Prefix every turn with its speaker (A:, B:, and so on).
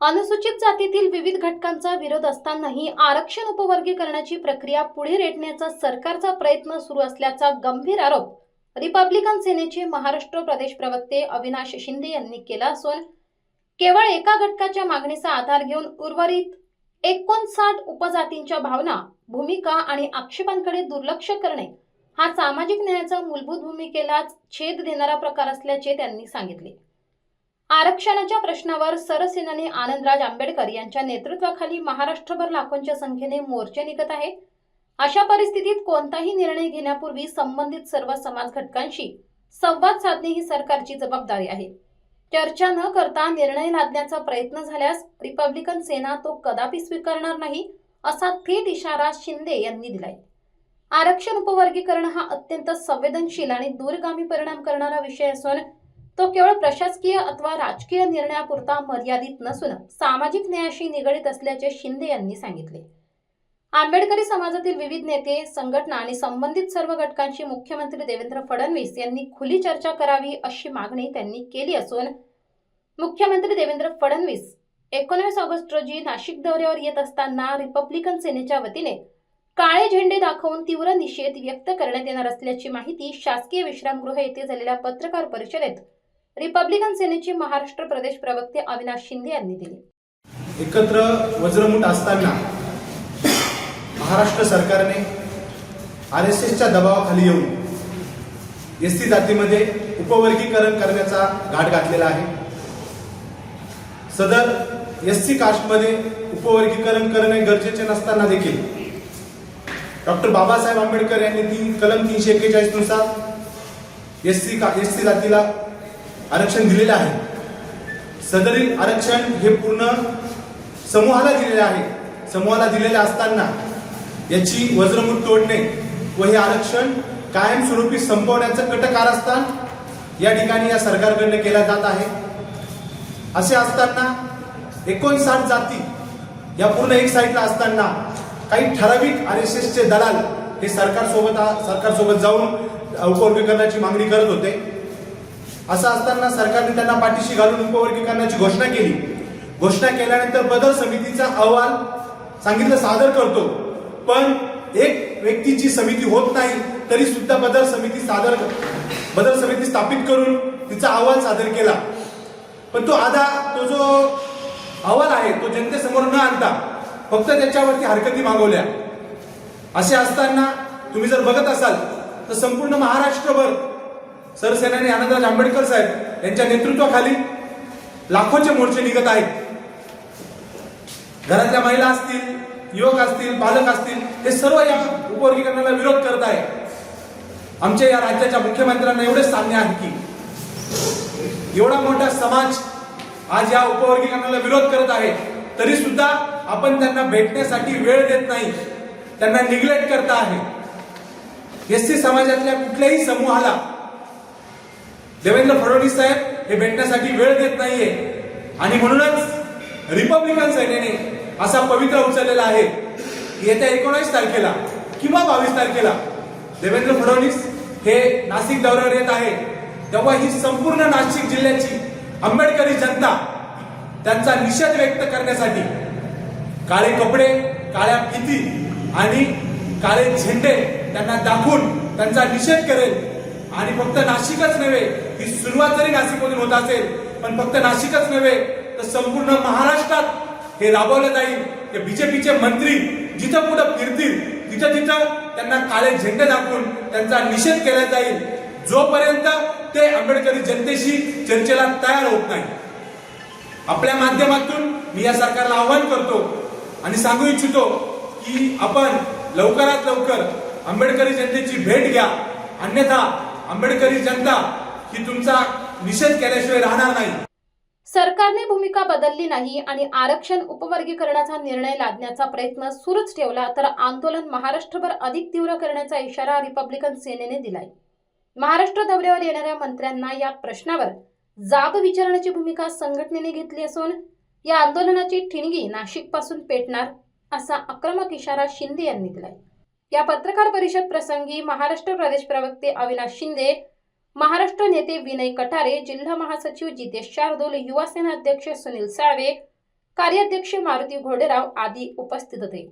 A: अनुसूचित जातीतील विविध घटकांचा विरोध असतानाही आरक्षण उपवर्गीकरणाची प्रक्रिया पुढे रेटण्याचा सरकारचा प्रयत्न सुरू असल्याचा गंभीर आरोप रिपब्लिकन सेनेचे महाराष्ट्र प्रदेश प्रवक्ते अविनाश शिंदे यांनी केला असून केवळ एका घटकाच्या मागणीचा आधार घेऊन उर्वरित 59 उपजातींच्या भावना, भूमिका आणि आक्षेपांकडे दुर्लक्ष करणे हा सामाजिक न्यायाच्या मूलभूत भूमिकेलाच छेद देणारा प्रकार असल्याचे त्यांनी सांगितले। आरक्षणाच्या प्रश्नावर सरसेनानी आनंदराज आंबेडकर यांच्या नेतृत्वाखाली महाराष्ट्रभर लाखोंच्या संख्येने मोर्चे निघत आहे। अशा परिस्थितीत कोणताही निर्णय घेण्यापूर्वी संबंधित सर्व समाज घटकांशी संवाद साधणे ही सरकारची जबाबदारी आहे। चर्चा न करता निर्णय लादण्याचा प्रयत्न झाल्यास रिपब्लिकन सेना तो कदापि स्वीकारणार नाही, असा थेट इशारा शिंदे यांनी दिलाय। आरक्षण उपवर्गीकरण हा अत्यंत संवेदनशील आणि दूरगामी परिणाम करणारा विषय असून तो केवळ प्रशासकीय अथवा राजकीय निर्णयापुरता मर्यादित नसून सामाजिक न्यायाशी निगडित असल्याचे शिंदे यांनी सांगितले। आंबेडकरी समाजातील विविध नेते, संघटना आणि संबंधित सर्व घटकांशी मुख्यमंत्री देवेंद्र फडणवीस यांनी खुली चर्चा करावी अशी मागणी त्यांनी केली असून मुख्यमंत्री देवेंद्र फडणवीस 19 ऑगस्ट रोजी नाशिक दौऱ्यावर येत असताना रिपब्लिकन सेनेच्या वतीने काळे झेंडे दाखवून तीव्र निषेध व्यक्त करण्यात येणार असल्याची माहिती शासकीय विश्रामगृह येथे झालेल्या पत्रकार परिषदेत रिपब्लिकन सेनेचे महाराष्ट्र प्रदेश प्रवक्ते अविनाश शिंदे यांनी दिली।
B: एकत्र वज्रमुठ असताना महाराष्ट्र सरकारने आरएसएसच्या दबावाखाली येऊन एसटी जातीमध्ये उपवर्गीकरण करण्याचा घाट घातलेला आहे। सदर एससी कास्टमध्ये उपवर्गीकरण करणे गरजेचे नसताना देखील डॉक्टर बाबासाहेब आंबेडकर यांनी कलम 341 नुसार एससी जातीला आरक्षण दिलेले आहे। सदरील आरक्षण हे पूर्ण समूहाला दिलेले आहे। समूहाला दिलेले असताना याची वज्रमुठ तोडणे व हे आरक्षण कायमस्वरूपी संपवण्याचं कट कारस्थान या ठिकाणी या सरकारकडून केला जात आहे। असे असताना 59 जाती या पूर्ण एक साईडला असताना काही ठराविक आरएसएसचे दलाल हे सरकारसोबत जाऊन उपवर्गीकरणाची मागणी करत होते। असं असताना सरकारने त्यांना पाठीशी घालून उपवर्गीकरणाची घोषणा केली। घोषणा केल्यानंतर बदल समितीचा अहवाल सांगितलं सादर करतो, पण एक व्यक्तीची समिती होत नाही तरी सुद्धा बदल समिती स्थापित करून तिचा अहवाल सादर केला। पण तो जो अहवाल आहे तो जनतेसमोर न आणता फक्त त्याच्यावरती हरकती मागवल्या। असे असताना तुम्ही जर बघत असाल तर संपूर्ण महाराष्ट्रभर सरसेनानी आनंदराज आंबेडकर साहेब यांच्या नेतृत्वाखाली लाखोचे मोर्चे निघत आहेत। घरातल्या महिला असतील, युवक असतील, पालक असतील, हे सर्व या उपवर्गीकरणाला विरोध करत आहेत। आमच्या या राज्याच्या मुख्यमंत्र्यांना एवढेच सांगणे आहे की एवढा मोठा समाज आज या उपवर्गीकरणाला विरोध करत आहे, तरी सुद्धा आपण त्यांना भेटण्यासाठी वेळ देत नाही, त्यांना निग्लेक्ट करता आहे। एससी समाजातल्या कुठल्याही समूहाला देवेंद्र फडणवीस साहेब हे भेटण्यासाठी वेळ देत नाहीये आणि म्हणूनच रिपब्लिकन सेनेने असा पवित्र उचललेला आहे की येत्या 19 तारखेला किंवा 22 तारखेला देवेंद्र फडणवीस हे नाशिक दौऱ्यावर येत आहे, तेव्हा ही संपूर्ण नाशिक जिल्ह्याची आंबेडकरी जनता त्यांचा निषेध व्यक्त करण्यासाठी काळे कपडे, काळ्या फिती आणि काळे झेंडे त्यांना दाखवून त्यांचा निषेध करेल। आणि फक्त नाशिकच नव्हे, ही सुरुवात जरी नाशिकमधून होत असेल, पण फक्त नाशिकच नव्हे तर संपूर्ण महाराष्ट्रात हे राबवलं जाईल की बीजेपीचे मंत्री जिथं कुठं फिरतील तिथं त्यांना काळे झेंडे दाखवून त्यांचा निषेध केला जाईल, जोपर्यंत ते आंबेडकरी जनतेशी चर्चेला तयार होत नाही। आपल्या माध्यमातून मी या सरकारला आवाहन करतो आणि सांगू इच्छितो की आपण लवकरात लवकर आंबेडकरी जनतेची भेट घ्या, अन्यथा आंबेडकरी जनता ही तुमचा निषेध केल्याशिवाय राहणार नाही।
A: सरकारने भूमिका बदलली नाही आणि आरक्षण उपवर्गीकरणाचा निर्णय लादण्याचा प्रयत्न सुरूच ठेवला तर आंदोलन महाराष्ट्रभर अधिक तीव्र करण्याचा इशारा रिपब्लिकन सेनेने दिलाय। महाराष्ट्र दौऱ्यावर येणाऱ्या मंत्र्यांना या प्रश्नावर जाब विचारण्याची भूमिका संघटनेने घेतली असून या आंदोलनाची ठिणगी नाशिक पासून पेटणार असा आक्रमक इशारा शिंदे यांनी दिलाय। या पत्रकार परिषद प्रसंगी महाराष्ट्र प्रदेश प्रवक्ते अविनाश शिंदे, महाराष्ट्र नेते विनय कटारे, जिल्हा महासचिव जितेश शार्दूल, युवा सेना अध्यक्ष सुनील साळवे, कार्याध्यक्ष मारुती घोडेराव आदी उपस्थित होते.